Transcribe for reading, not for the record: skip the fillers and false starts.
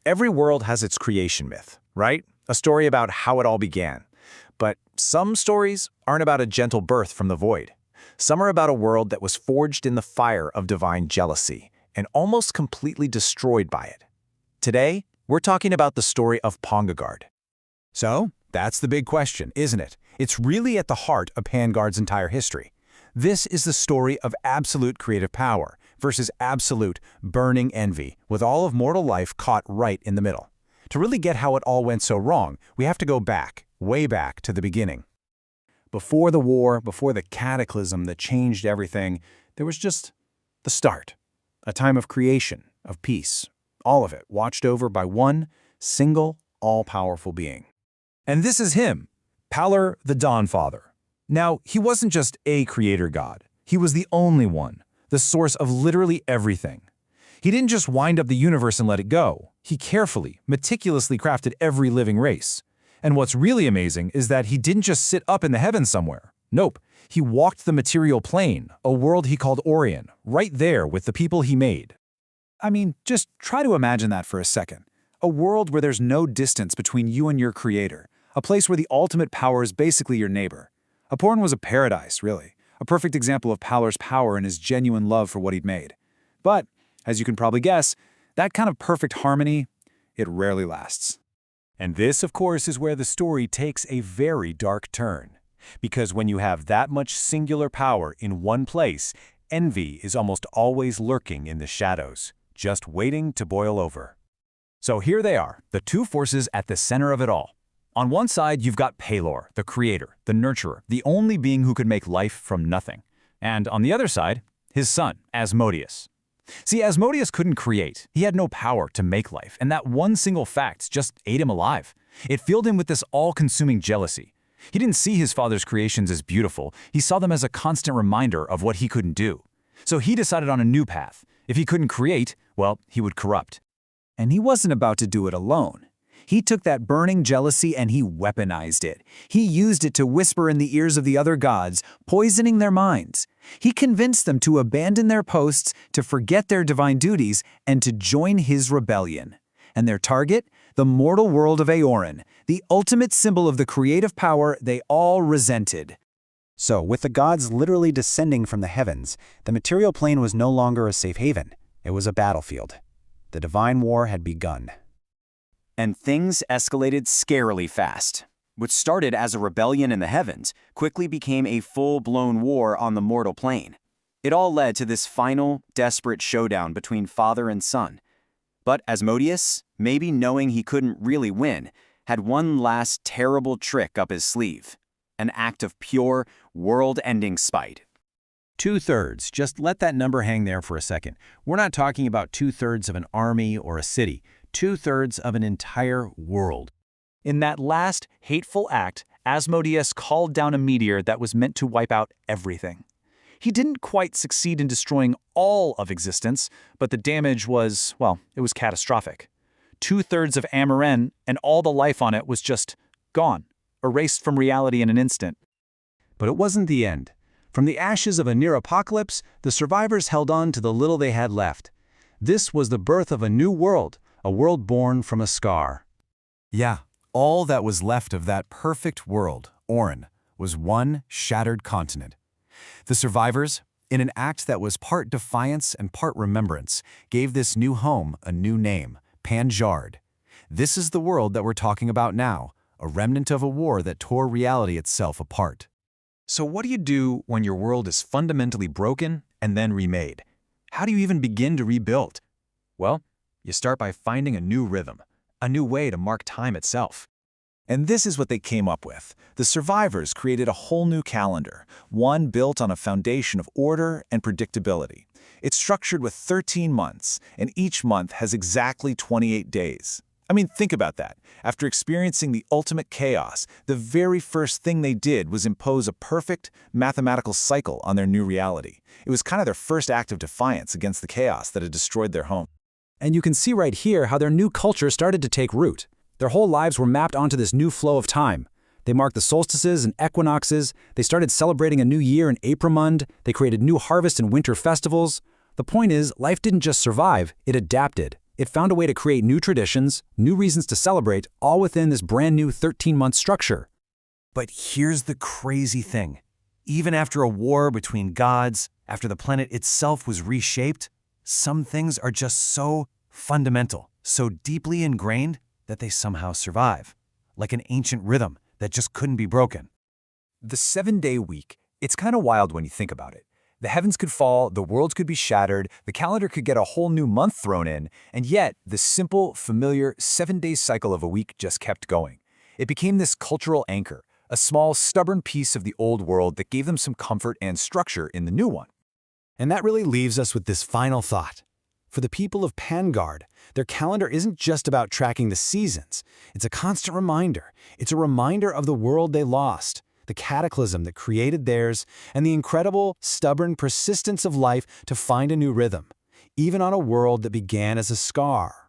Every world has its creation myth, right? A story about how it all began. But some stories aren't about a gentle birth from the void. Some are about a world that was forged in the fire of divine jealousy and almost completely destroyed by it. Today, we're talking about the story of Panguard. So, that's the big question, isn't it? It's really at the heart of Panguard's entire history. This is the story of absolute creative power versus absolute burning envy, with all of mortal life caught right in the middle. To really get how it all went so wrong, we have to go back, way back to the beginning. Before the war, before the cataclysm that changed everything, there was just the start. A time of creation, of peace, all of it watched over by one single, all-powerful being. And this is him, Palor the Dawnfather. Now, he wasn't just a creator god. He was the only one, the source of literally everything. He didn't just wind up the universe and let it go. He carefully, meticulously crafted every living race. And what's really amazing is that he didn't just sit up in the heavens somewhere. Nope, he walked the material plane, a world he called Orion, right there with the people he made. I mean, just try to imagine that for a second. A world where there's no distance between you and your creator. A place where the ultimate power is basically your neighbor. Aporn was a paradise, really. A perfect example of Palor's power and his genuine love for what he'd made. But, as you can probably guess, that kind of perfect harmony, it rarely lasts. And this, of course, is where the story takes a very dark turn. Because when you have that much singular power in one place, envy is almost always lurking in the shadows, just waiting to boil over. So here they are, the two forces at the center of it all. On one side, you've got Palor, the creator, the nurturer, the only being who could make life from nothing. And on the other side, his son, Asmodeus. See, Asmodeus couldn't create. He had no power to make life, and that one single fact just ate him alive. It filled him with this all-consuming jealousy. He didn't see his father's creations as beautiful. He saw them as a constant reminder of what he couldn't do. So he decided on a new path. If he couldn't create, well, he would corrupt. And he wasn't about to do it alone. He took that burning jealousy and he weaponized it. He used it to whisper in the ears of the other gods, poisoning their minds. He convinced them to abandon their posts, to forget their divine duties, and to join his rebellion. And their target? The mortal world of Aoran, the ultimate symbol of the creative power they all resented. So, with the gods literally descending from the heavens, the material plane was no longer a safe haven. It was a battlefield. The divine war had begun. And things escalated scarily fast. What started as a rebellion in the heavens quickly became a full-blown war on the mortal plane. It all led to this final, desperate showdown between father and son. But Asmodeus, maybe knowing he couldn't really win, had one last terrible trick up his sleeve. An act of pure, world-ending spite. 2/3. Just let that number hang there for a second. We're not talking about 2/3 of an army or a city. 2/3 of an entire world. In that last hateful act, Asmodeus called down a meteor that was meant to wipe out everything. He didn't quite succeed in destroying all of existence, but the damage was, well, it was catastrophic. 2/3 of Amoren and all the life on it was just gone, erased from reality in an instant. But it wasn't the end. From the ashes of a near apocalypse, the survivors held on to the little they had left. This was the birth of a new world, a world born from a scar. Yeah, all that was left of that perfect world, Orin, was one shattered continent. The survivors, in an act that was part defiance and part remembrance, gave this new home a new name, Panguard. This is the world that we're talking about now, a remnant of a war that tore reality itself apart. So what do you do when your world is fundamentally broken and then remade? How do you even begin to rebuild? Well, you start by finding a new rhythm, a new way to mark time itself. And this is what they came up with. The survivors created a whole new calendar, one built on a foundation of order and predictability. It's structured with 13 months, and each month has exactly 28 days. I mean, think about that. After experiencing the ultimate chaos, the very first thing they did was impose a perfect mathematical cycle on their new reality. It was kind of their first act of defiance against the chaos that had destroyed their home. And you can see right here how their new culture started to take root. Their whole lives were mapped onto this new flow of time. They marked the solstices and equinoxes. They started celebrating a new year in Aprilmund. They created new harvest and winter festivals. The point is, life didn't just survive, it adapted. It found a way to create new traditions, new reasons to celebrate, all within this brand new 13-month structure. But here's the crazy thing. Even after a war between gods, after the planet itself was reshaped, some things are just so fundamental, so deeply ingrained that they somehow survive, like an ancient rhythm that just couldn't be broken. The 7-day week, it's kind of wild when you think about it. The heavens could fall, the worlds could be shattered, the calendar could get a whole new month thrown in, and yet the simple, familiar 7-day cycle of a week just kept going. It became this cultural anchor, a small, stubborn piece of the old world that gave them some comfort and structure in the new one. And that really leaves us with this final thought. For the people of Panguard, their calendar isn't just about tracking the seasons. It's a constant reminder. It's a reminder of the world they lost, the cataclysm that created theirs, and the incredible, stubborn persistence of life to find a new rhythm, even on a world that began as a scar.